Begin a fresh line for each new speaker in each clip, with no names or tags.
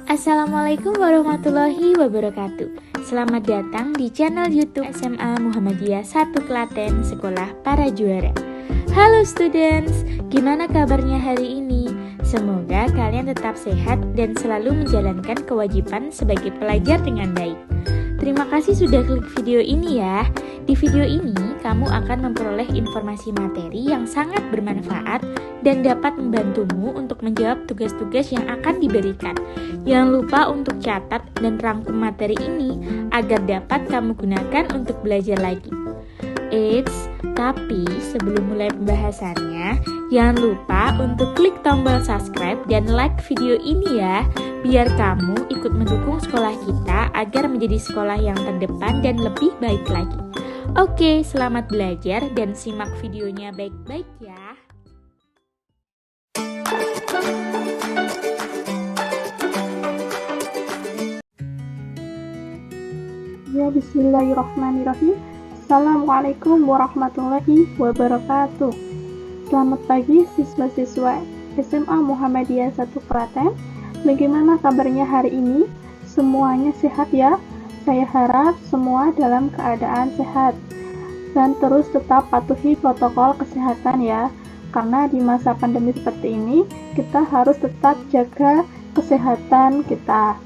Assalamualaikum warahmatullahi wabarakatuh. Selamat datang di channel YouTube SMA Muhammadiyah 1 Klaten, Sekolah Para Juara. Halo students, gimana kabarnya hari ini? Semoga kalian tetap sehat dan selalu menjalankan kewajiban sebagai pelajar dengan baik. Terima kasih sudah klik video ini ya. Di video ini, kamu akan memperoleh informasi materi yang sangat bermanfaat dan dapat membantumu untuk menjawab tugas-tugas yang akan diberikan. Jangan lupa untuk catat dan rangkum materi ini agar dapat kamu gunakan untuk belajar lagi. Eits, tapi sebelum mulai pembahasannya, jangan lupa untuk klik tombol subscribe dan like video ini ya, biar kamu ikut mendukung sekolah kita agar menjadi sekolah yang terdepan dan lebih baik lagi. Oke, selamat belajar dan simak videonya baik-baik ya.
Ya, bismillahirrahmanirrahim. Assalamualaikum warahmatullahi wabarakatuh. Selamat pagi siswa-siswa SMA Muhammadiyah 1 Klaten. Bagaimana kabarnya hari ini? Semuanya sehat ya? Saya harap semua dalam keadaan sehat. Dan terus tetap patuhi protokol kesehatan ya. Karena di masa pandemi seperti ini, kita harus tetap jaga kesehatan kita.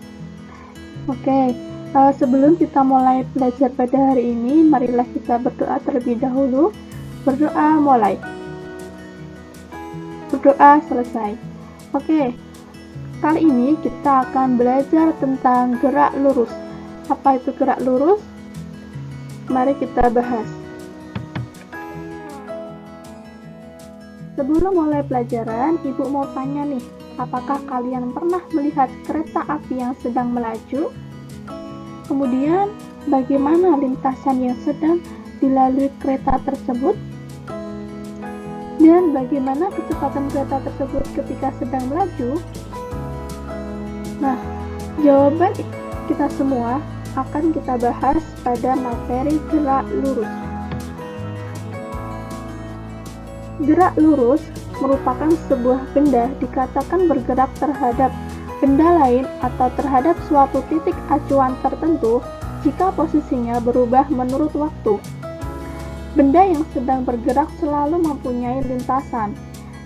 Oke. Sebelum kita mulai belajar pada hari ini, marilah kita berdoa terlebih dahulu. Berdoa mulai. Berdoa selesai. Oke, kali ini kita akan belajar tentang gerak lurus. Apa itu gerak lurus? Mari kita bahas. Sebelum mulai pelajaran, Ibu mau tanya nih, apakah kalian pernah melihat kereta api yang sedang melaju? Kemudian, bagaimana lintasan yang sedang dilalui kereta tersebut? Dan bagaimana kecepatan kereta tersebut ketika sedang melaju? Nah, jawaban kita semua akan kita bahas pada materi gerak lurus. Gerak lurus merupakan sebuah benda dikatakan bergerak terhadap benda lain atau terhadap suatu titik acuan tertentu jika posisinya berubah menurut waktu. Benda yang sedang bergerak selalu mempunyai lintasan.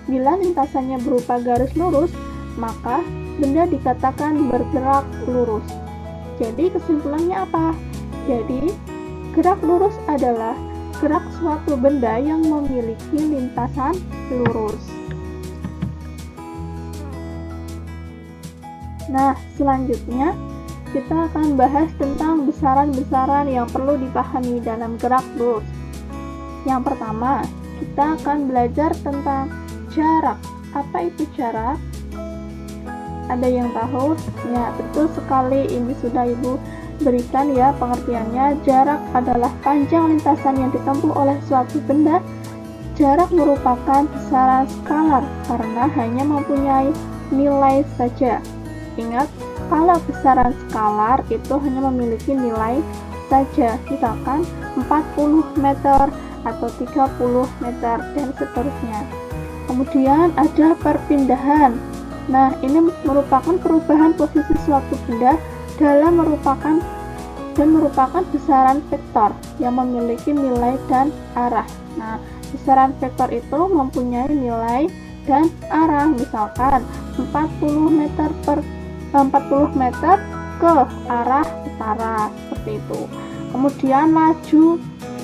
Bila lintasannya berupa garis lurus, maka benda dikatakan bergerak lurus. Jadi kesimpulannya apa? Jadi, gerak lurus adalah gerak suatu benda yang memiliki lintasan lurus. Nah, selanjutnya kita akan bahas tentang besaran-besaran yang perlu dipahami dalam gerak lurus. Yang pertama, kita akan belajar tentang jarak. Apa itu jarak? Ada yang tahu? Ya, betul sekali, ini sudah Ibu berikan ya pengertiannya. Jarak adalah panjang lintasan yang ditempuh oleh suatu benda. Jarak merupakan besaran skalar karena hanya mempunyai nilai saja. Ingat, kalau besaran skalar itu hanya memiliki nilai saja, misalkan 40 meter atau 30 meter dan seterusnya. Kemudian ada perpindahan. Nah, ini merupakan perubahan posisi suatu benda dalam merupakan besaran vektor yang memiliki nilai dan arah. Nah, besaran vektor itu mempunyai nilai dan arah, misalkan 40 meter ke arah utara, seperti itu. Kemudian laju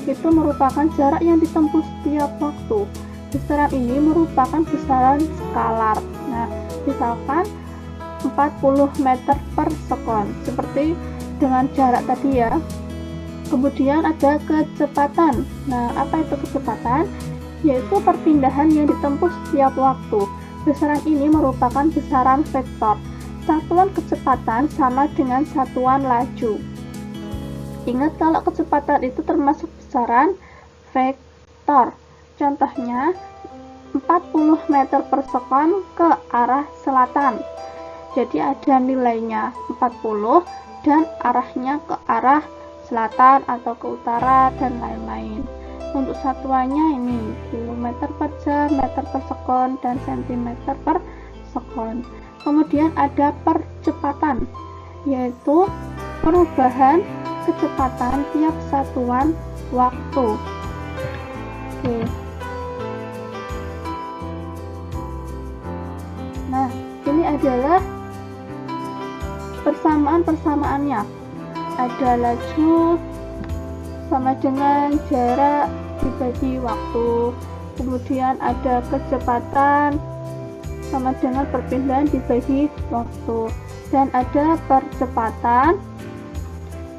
itu merupakan jarak yang ditempuh setiap waktu. Besaran ini merupakan besaran skalar. Nah, misalkan 40 meter per sekon, seperti dengan jarak tadi ya. Kemudian ada kecepatan. Nah, apa itu kecepatan? Yaitu perpindahan yang ditempuh setiap waktu. Besaran ini merupakan besaran vektor. Satuan kecepatan sama dengan satuan laju. Ingat, kalau kecepatan itu termasuk besaran vektor. Contohnya, 40 meter per sekon ke arah selatan. Jadi ada nilainya 40 dan arahnya ke arah selatan atau ke utara dan lain-lain. Untuk satuannya ini kilometer per jam, meter per sekon, dan sentimeter per sekon. Kemudian ada percepatan, yaitu perubahan kecepatan tiap satuan waktu. Oke. Nah, ini adalah persamaan-persamaannya. Ada laju sama dengan jarak dibagi waktu. Kemudian ada kecepatan sama dengan perpindahan dibagi waktu. Dan ada percepatan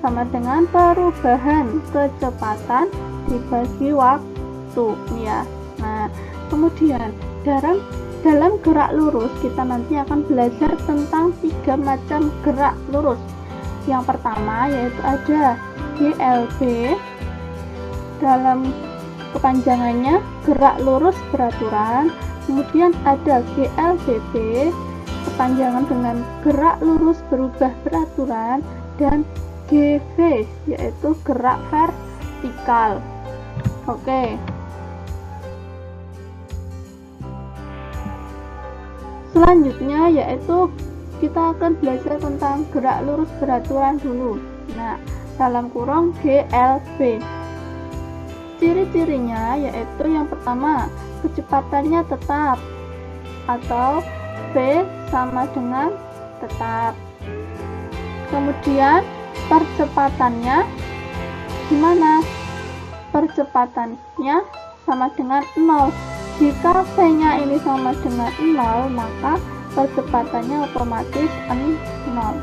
sama dengan perubahan kecepatan dibagi waktu, ya. Nah, kemudian dalam gerak lurus kita nanti akan belajar tentang 3 macam gerak lurus. Yang pertama yaitu ada GLB, dalam kepanjangannya gerak lurus beraturan. Kemudian ada GLBB, kepanjangan dengan gerak lurus berubah beraturan. Dan GV, yaitu gerak vertikal. Oke. Selanjutnya yaitu kita akan belajar tentang gerak lurus beraturan dulu. Nah, dalam kurung GLB. Ciri-cirinya yaitu yang pertama, kecepatannya tetap atau V sama dengan tetap. Kemudian percepatannya gimana? Percepatannya sama dengan 0. Jika V-nya ini sama dengan 0, maka percepatannya otomatis 0.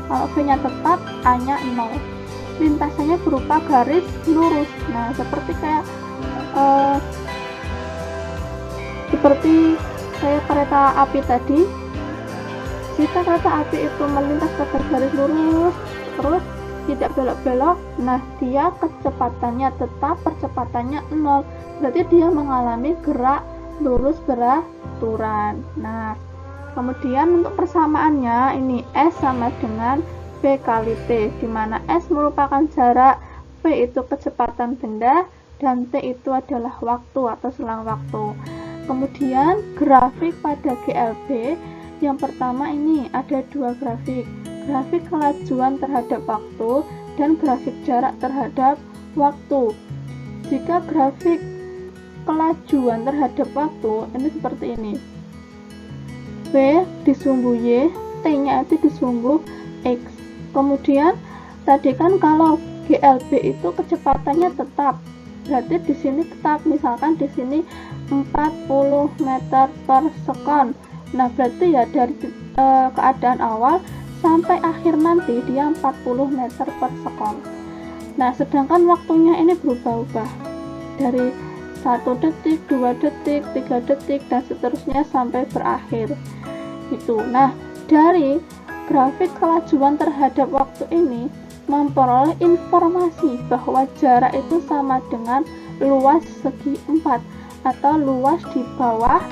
Kalau V-nya tetap, A-nya 0. Lintasannya berupa garis lurus. Nah, seperti kayak kereta api tadi. Jika kereta api itu melintas pada garis lurus terus tidak belok-belok, nah dia kecepatannya tetap, percepatannya 0. Berarti dia mengalami gerak lurus beraturan. Nah, kemudian untuk persamaannya ini S sama dengan V kali T, di mana S merupakan jarak, V itu kecepatan benda, dan T itu adalah waktu atau selang waktu. Kemudian grafik pada GLB, yang pertama ini ada 2 grafik. Grafik kelajuan terhadap waktu dan grafik jarak terhadap waktu. Jika grafik kelajuan terhadap waktu ini seperti ini. V disumbu Y, T-nya itu disumbu X. Kemudian tadi kan kalau GLB itu kecepatannya tetap. Berarti di sini tetap, misalkan di sini 40 meter per sekon. Nah, berarti ya dari keadaan awal sampai akhir nanti dia 40 meter per sekon. Nah, sedangkan waktunya ini berubah-ubah dari 1 detik, 2 detik, 3 detik, dan seterusnya sampai berakhir. Gitu. Nah, dari grafik kelajuan terhadap waktu ini memperoleh informasi bahwa jarak itu sama dengan luas segi 4 atau luas di bawah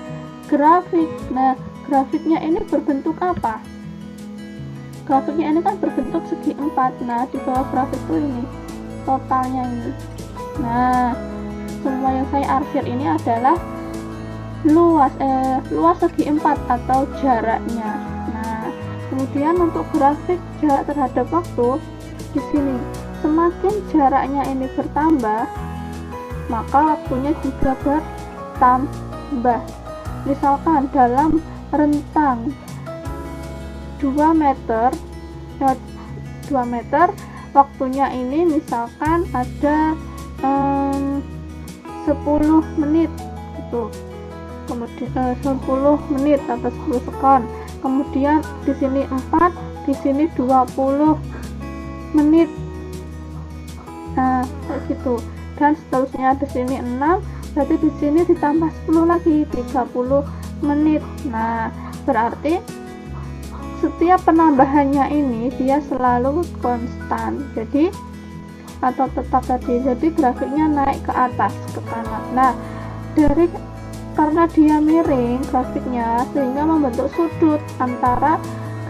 grafik. Nah, grafiknya ini berbentuk apa? Grafiknya ini kan berbentuk segi 4. Nah, di bawah grafik itu ini totalnya ini. Nah, semua yang saya arsir ini adalah luas segi 4 atau jaraknya. Nah, kemudian untuk grafik jarak terhadap waktu di sini, semakin jaraknya ini bertambah, maka waktunya juga bertambah. Misalkan dalam rentang 2 meter, waktunya ini misalkan ada 10 menit gitu. Kemudian 10 menit atau 10 sekon. Kemudian di sini 4, di sini 20 menit. Nah, kayak gitu. Dan seterusnya di sini 6, berarti di sini ditambah 10 lagi 30 menit. Nah, berarti setiap penambahannya ini dia selalu konstan. Jadi atau tetap tadi. Jadi grafiknya naik ke atas, ke kanan. Nah, karena dia miring grafiknya, sehingga membentuk sudut antara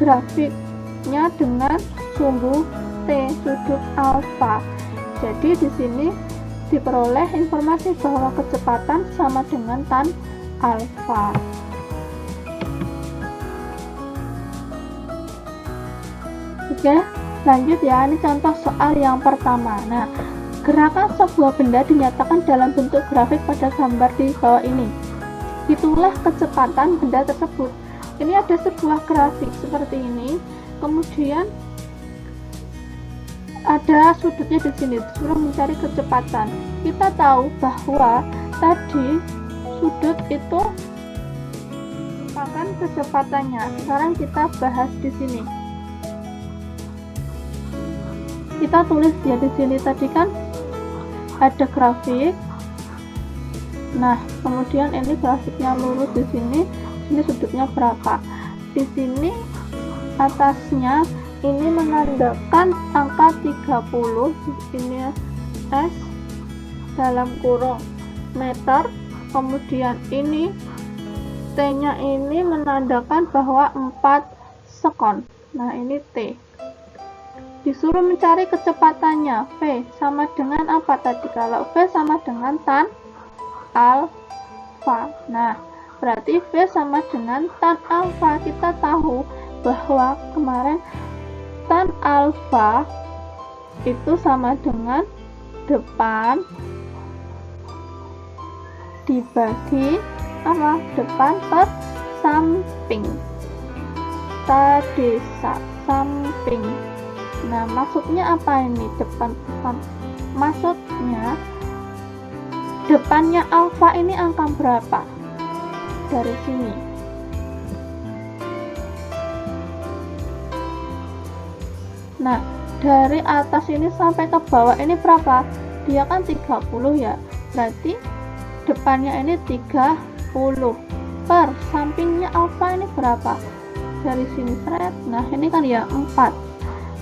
grafiknya dengan sumbu T, sudut alfa. Jadi di sini diperoleh informasi bahwa kecepatan sama dengan tan alfa. Oke, lanjut ya, ini contoh soal yang pertama. Nah, gerakan sebuah benda dinyatakan dalam bentuk grafik pada gambar di bawah ini. Hitunglah kecepatan benda tersebut. Ini ada sebuah grafik seperti ini, kemudian ada sudutnya di sini, disuruh mencari kecepatan. Kita tahu bahwa tadi sudut itu merupakan kecepatannya. Sekarang kita bahas di sini. Kita tulis ya di sini, tadi kan ada grafik. Nah, kemudian ini grafiknya lurus di sini sudutnya berapa. Di sini atasnya ini menandakan angka 30, ini S dalam kurung meter, kemudian ini T-nya ini menandakan bahwa 4 sekon. Nah, ini T. Disuruh mencari kecepatannya. V sama dengan apa tadi? Kalau V sama dengan tan alfa. Nah, berarti V sama dengan tan alfa. Kita tahu bahwa kemarin tan alfa itu sama dengan depan dibagi apa? Depan per samping. Tadi samping. Nah, maksudnya apa ini depan? Maksudnya depannya alfa ini angka berapa? Dari sini. Nah, dari atas ini sampai ke bawah ini berapa? Dia kan 30 ya. Berarti depannya ini 30 per sampingnya alfa ini berapa? Dari sini seret. Nah, ini kan ya 4.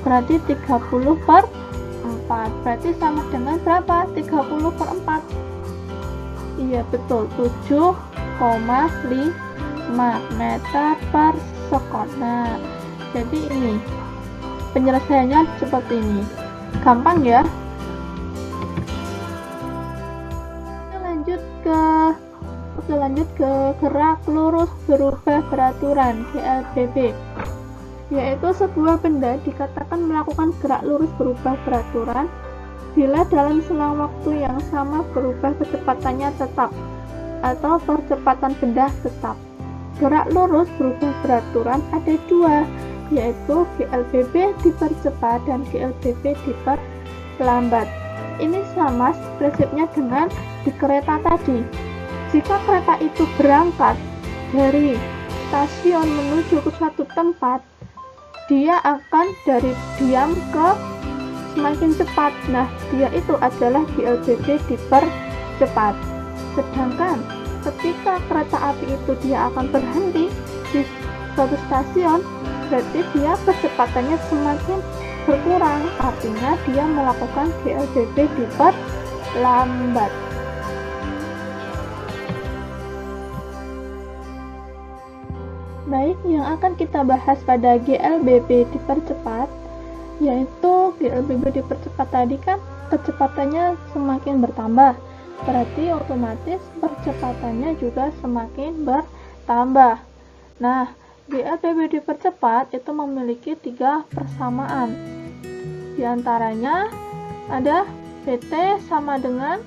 Berarti 30 per 4. Berarti sama dengan berapa? 30 per 4. Iya, betul. 7,5 meter per sekon. Nah, jadi ini penyelesaiannya seperti ini. Gampang ya. Lanjut ke gerak lurus berubah beraturan, GLBB. Yaitu sebuah benda dikatakan melakukan gerak lurus berubah beraturan bila dalam selang waktu yang sama berubah kecepatannya tetap atau percepatan benda tetap. Gerak lurus berubah beraturan ada dua, yaitu GLBB dipercepat dan GLBB diperlambat. Ini sama prinsipnya dengan di kereta tadi. Jika kereta itu berangkat dari stasiun menuju ke suatu tempat, dia akan dari diam ke semakin cepat. Nah, dia itu adalah GLBB dipercepat. Sedangkan ketika kereta api itu dia akan berhenti di suatu stasiun, berarti dia kecepatannya semakin berkurang. Artinya dia melakukan GLBB diperlambat. Baik, yang akan kita bahas pada GLBB dipercepat, yaitu GLBB dipercepat tadi kan kecepatannya semakin bertambah, berarti otomatis percepatannya juga semakin bertambah. Nah, GLBB dipercepat itu memiliki 3 persamaan. Di antaranya ada VT sama dengan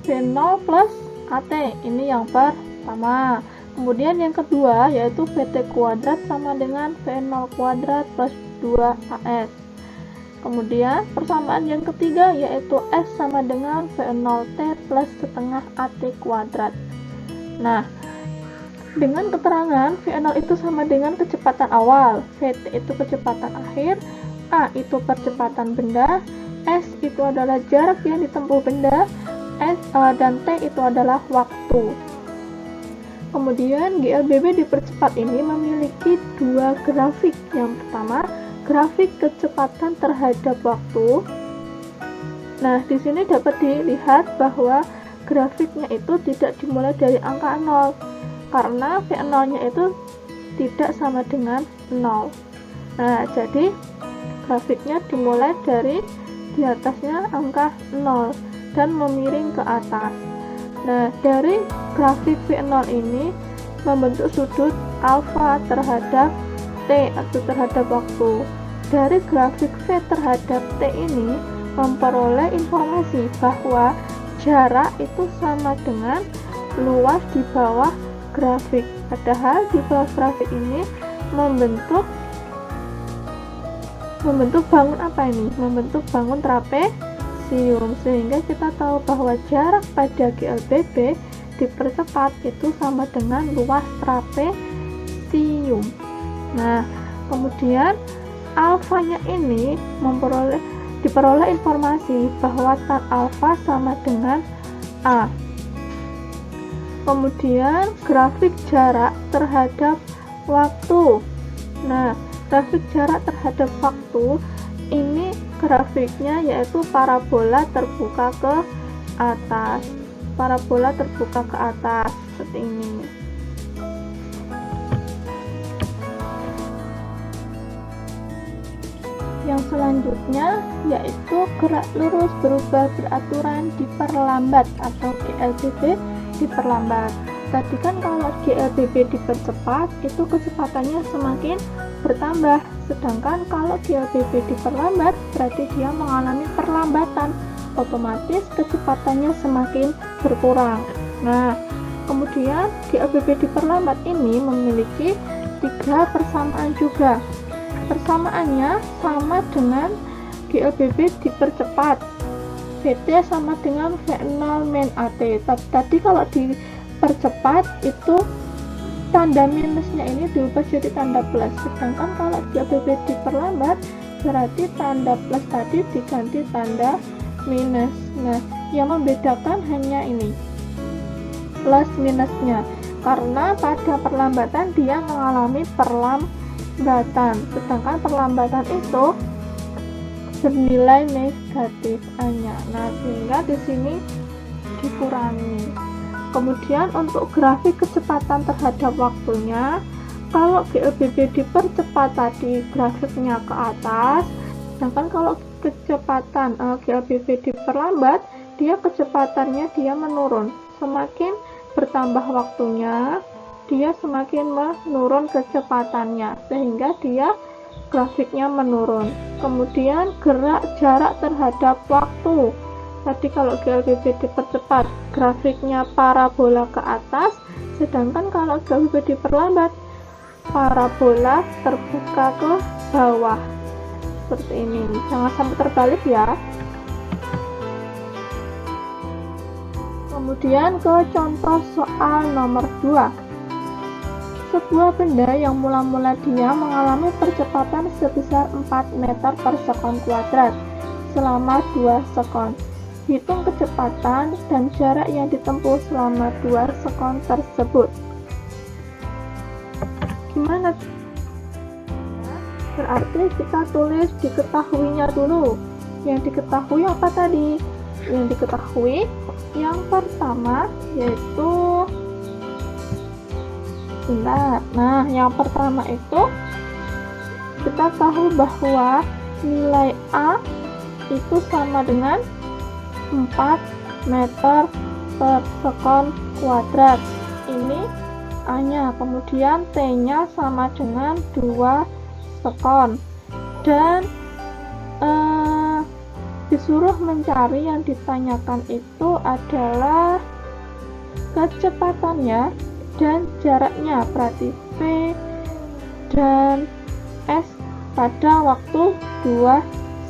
V0 plus AT, ini yang pertama. Kemudian yang kedua yaitu VT kuadrat sama dengan V0 kuadrat plus 2AS. Kemudian persamaan yang ketiga yaitu S sama dengan V0T plus setengah AT kuadrat. Nah, dengan keterangan V0 itu sama dengan kecepatan awal, VT itu kecepatan akhir, A itu percepatan benda, S itu adalah jarak yang ditempuh benda, dan T itu adalah waktu. Kemudian GLBB dipercepat ini memiliki 2 grafik. Yang pertama, grafik kecepatan terhadap waktu. Nah, di sini dapat dilihat bahwa grafiknya itu tidak dimulai dari angka 0 karena V0-nya itu tidak sama dengan 0. Nah, jadi grafiknya dimulai dari di atasnya angka 0 dan memiring ke atas. Nah, dari grafik V0 ini membentuk sudut alfa terhadap T atau terhadap waktu. Dari grafik V terhadap T ini memperoleh informasi bahwa jarak itu sama dengan luas di bawah grafik. Padahal di bawah grafik ini membentuk bangun apa ini? Membentuk bangun trapesium, sehingga kita tahu bahwa jarak pada GLBB dipercepat itu sama dengan luas trapesium. Nah, kemudian alfanya ini diperoleh informasi bahwa tan alfa sama dengan A. Kemudian grafik jarak terhadap waktu. Nah, grafik jarak terhadap waktu ini grafiknya yaitu parabola terbuka ke atas. Parabola terbuka ke atas seperti ini. Yang selanjutnya yaitu gerak lurus berubah beraturan diperlambat atau GLBB diperlambat. Tadi kan kalau GLBB dipercepat itu kecepatannya semakin bertambah, sedangkan kalau GLBB diperlambat berarti dia mengalami perlambatan, otomatis kecepatannya semakin berkurang. Nah, kemudian GLBB diperlambat ini memiliki 3 persamaan juga. Persamaannya sama dengan GLBB dipercepat, VT sama dengan V0 min AT. Tadi kalau dipercepat itu tanda minusnya ini diubah jadi tanda plus, sedangkan kalau GLBB diperlambat berarti tanda plus tadi diganti tanda minus. Nah, yang membedakan hanya ini, plus minusnya, karena pada perlambatan dia mengalami perlambatan, sedangkan perlambatan itu bernilai negatif A-nya. Nah, sehingga di sini dikurangi. Kemudian untuk grafik kecepatan terhadap waktunya, kalau GLBB dipercepat tadi grafiknya ke atas, sedangkan kalau kecepatan GLBB diperlambat, dia kecepatannya menurun. Semakin bertambah waktunya, dia semakin menurun kecepatannya, sehingga dia grafiknya menurun. Kemudian gerak jarak terhadap waktu. Tadi kalau GLBB dipercepat, grafiknya parabola ke atas, sedangkan kalau GLBB diperlambat, parabola terbuka ke bawah. Seperti ini. Jangan sampai terbalik ya. Kemudian ke contoh soal nomor 2. Sebuah benda yang mula-mula dia mengalami percepatan sebesar 4 meter per sekon kuadrat selama 2 sekon. Hitung kecepatan dan jarak yang ditempuh selama 2 sekon tersebut. Gimana? Berarti kita tulis diketahuinya dulu. Yang diketahui apa tadi? Yang diketahui yang pertama yaitu Nah, yang pertama itu kita tahu bahwa nilai A itu sama dengan 4 meter per sekon kuadrat. Ini A-nya, kemudian T-nya sama dengan 2 sekon. Dan disuruh mencari, yang ditanyakan itu adalah kecepatannya dan jaraknya, berarti V dan S pada waktu 2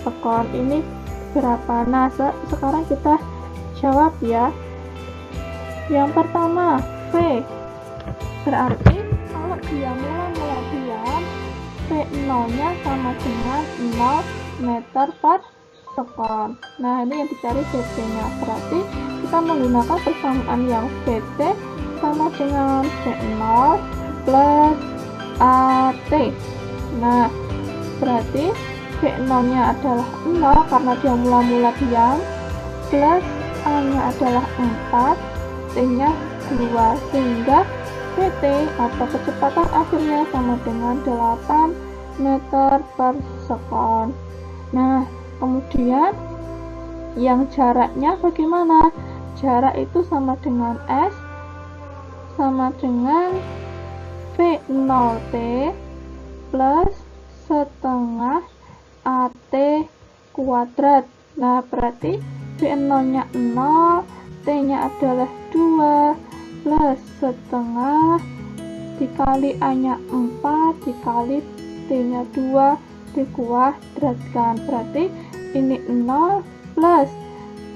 sekon ini berapa? Nah, sekarang kita jawab ya. Yang pertama V, berarti kalau dia mula-mula diam, V0 nya sama dengan 0 meter per sekon. Nah, ini yang dicari VT nya, berarti kita menggunakan persamaan yang VT sama dengan V0 plus AT. Nah, berarti V0 nya adalah 0 karena dia mula-mula diam, plus A nya adalah 4, T nya 2, sehingga VT atau kecepatan akhirnya sama dengan 8 meter per sekon. Nah, kemudian yang jaraknya bagaimana? Jarak itu sama dengan S sama dengan V0T plus setengah AT kuadrat. Nah, berarti V0 nya 0, T nya adalah 2, plus setengah dikali A nya 4, dikali T nya 2, dikuadratkan. Berarti ini 0 plus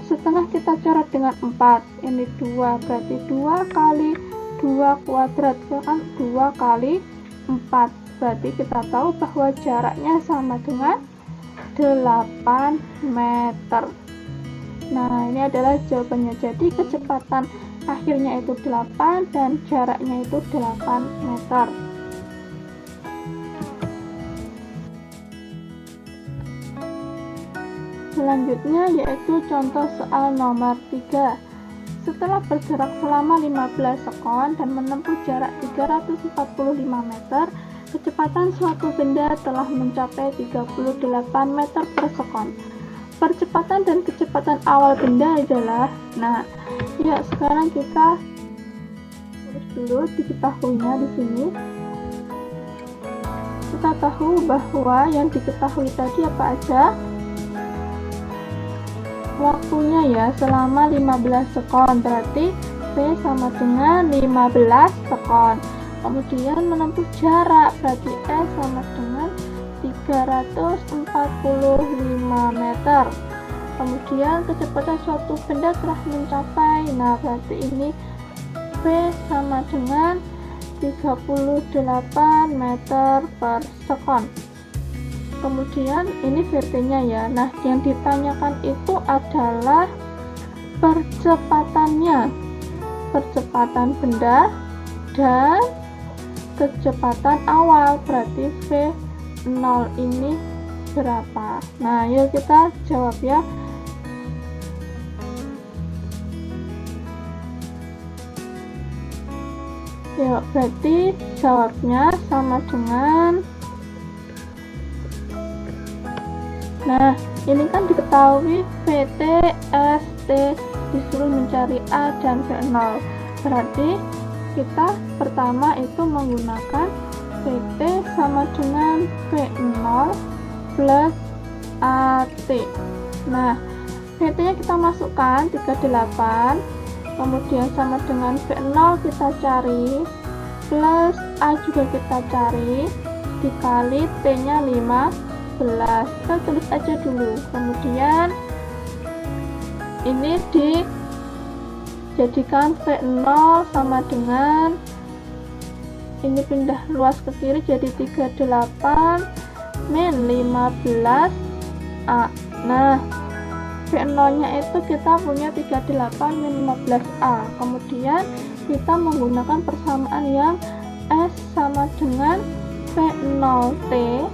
setengah kita coret dengan 4, ini 2, berarti 2 kali 2 kuadrat, kan 2 kali 4, berarti kita tahu bahwa jaraknya sama dengan 8 meter. Nah, ini adalah jawabannya. Jadi kecepatan akhirnya itu 8 dan jaraknya itu 8 meter. Selanjutnya yaitu contoh soal nomor 3. Setelah bergerak selama 15 sekon dan menempuh jarak 345 meter, kecepatan suatu benda telah mencapai 38 meter per sekon. Percepatan dan kecepatan awal benda adalah, nah, ya sekarang kita tulis dulu diketahuinya di sini. Kita tahu bahwa yang diketahui tadi apa aja? Waktunya ya selama 15 sekon, berarti V sama dengan 15 sekon. Kemudian menempuh jarak, berarti S sama dengan 345 meter. Kemudian kecepatan suatu benda telah mencapai, nah berarti ini V sama dengan 38 meter per sekon. Kemudian ini VT-nya ya. Nah, yang ditanyakan itu adalah percepatannya, percepatan benda dan kecepatan awal, berarti V0 ini berapa? Nah, yuk kita jawab ya. Yuk, berarti jawabnya sama dengan, nah ini kan diketahui VT, ST, disuruh mencari A dan V0, berarti kita pertama itu menggunakan VT sama dengan V0 plus AT. Nah, VT nya kita masukkan 38, kemudian sama dengan V0 kita cari, plus A juga kita cari, dikali T nya 15. Kita tulis aja dulu, kemudian ini dijadikan V0 sama dengan, ini pindah luas ke kiri jadi 38 min 15 A. Nah, V0 nya itu kita punya 38 min 15 A. Kemudian kita menggunakan persamaan yang S sama dengan V0T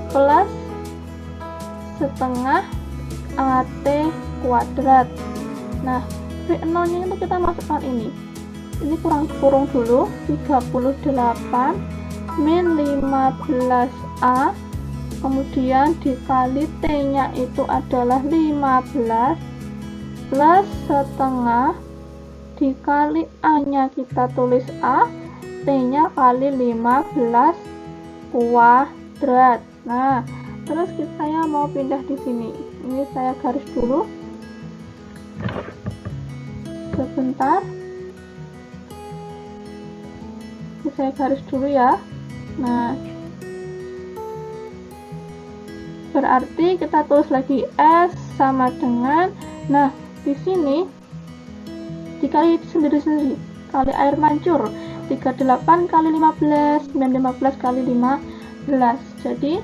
plus setengah AT kuadrat. Nah, V0 nya itu kita masukkan ini kurung dulu, 38 min 15A, kemudian dikali T nya itu adalah 15 plus setengah dikali A nya kita tulis A, T nya kali 15 kuadrat. Nah, terus saya mau pindah di sini. Ini saya garis dulu. Sebentar. Ini saya garis dulu ya. Nah, berarti kita tulis lagi S sama dengan, nah, di sini dikali sendiri-sendiri. Kali air mancur. 38 kali 15, 15 kali 15. Jadi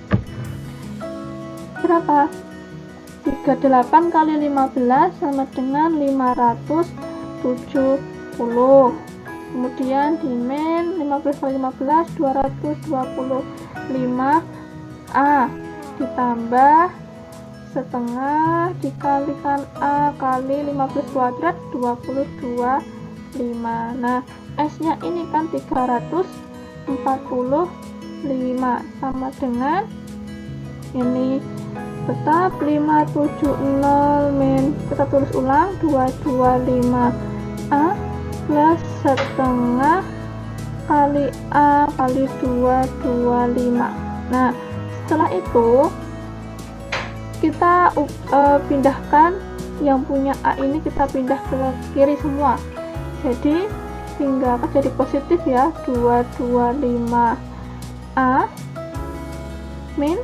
berapa? 38 kali 15 sama dengan 570. Kemudian di min 15 kali 15 225 A ditambah setengah dikalikan A kali 15 kuadrat 22,5. Nah, S nya ini kan 345 sama dengan ini tetap 570 min, kita tulis ulang 225 A plus setengah kali A kali 2, 25. Nah, setelah itu kita pindahkan yang punya A ini, kita pindah ke kiri semua. Jadi tinggal jadi positif ya, 225 A min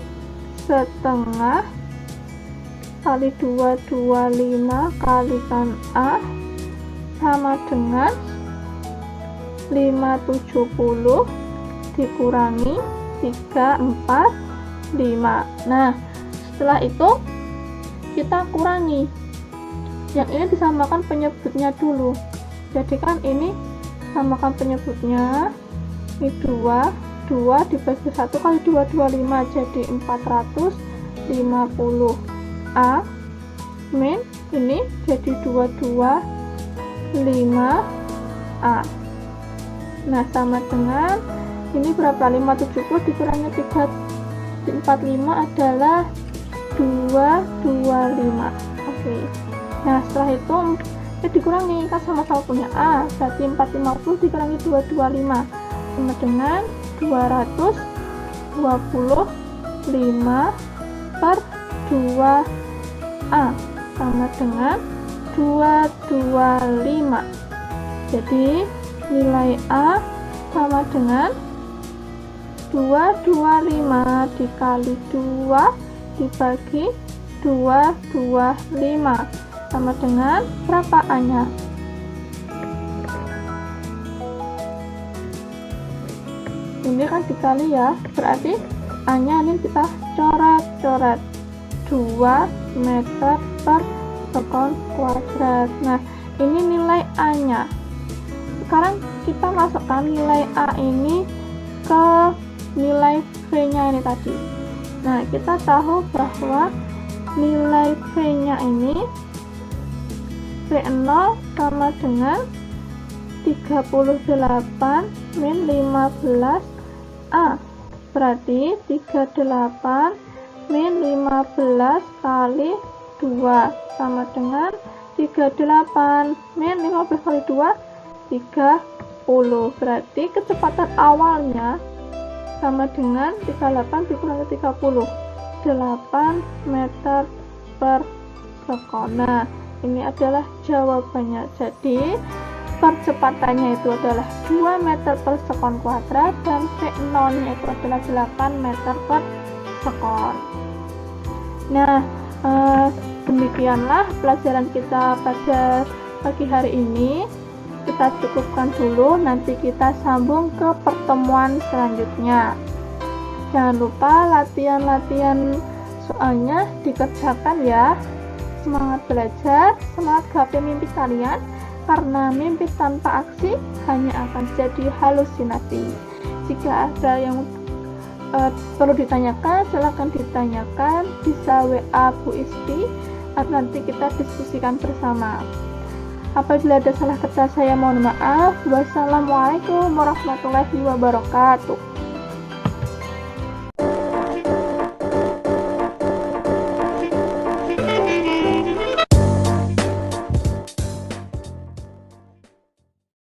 setengah kali 225 kalikan A sama dengan 570 dikurangi 345. Nah, setelah itu kita kurangi. Yang ini disamakan penyebutnya dulu. Jadi kan ini samakan penyebutnya. Ini 2 dibagi 1 kali 225 jadi 450 A min ini jadi 225 A. Nah, sama dengan ini berapa? 570 dikurangi 345 adalah 225. Oke. Nah, setelah itu dikurangi, kan sama-sama punya A, berarti 450 dikurangi 225 sama dengan 225 per 2A sama dengan 225. Jadi nilai A sama dengan 225 dikali 2 dibagi 225 sama dengan berapa A-nya? Ini kan dikali ya, berarti A-nya ini kita coret-coret 2 meter per sekon kuadrat. Nah, ini nilai A-nya. Sekarang kita masukkan nilai A ini ke nilai V-nya ini tadi. Nah, kita tahu bahwa nilai V-nya ini V0 sama dengan 38 min 15 A. Berarti 38 min 15 kali 2 sama dengan 38 min 15 kali 2 30. Berarti kecepatan awalnya sama dengan 38 dikurangi 30, 8 meter per sekon. Nah, ini adalah jawabannya. Jadi percepatannya itu adalah 2 meter per sekon kuadrat dan V0 nya itu adalah 8 meter per sekon. Nah, demikianlah pelajaran kita pada pagi hari ini. Kita cukupkan dulu, nanti kita sambung ke pertemuan selanjutnya. Jangan lupa latihan-latihan soalnya dikerjakan ya. Semangat belajar, semangat gapai mimpi kalian, karena mimpi tanpa aksi hanya akan jadi halusinasi. Jika ada yang perlu ditanyakan, silahkan ditanyakan, bisa WA Bu Isti, nanti kita diskusikan bersama. Apabila ada salah kata saya mohon maaf. Wassalamualaikum warahmatullahi wabarakatuh.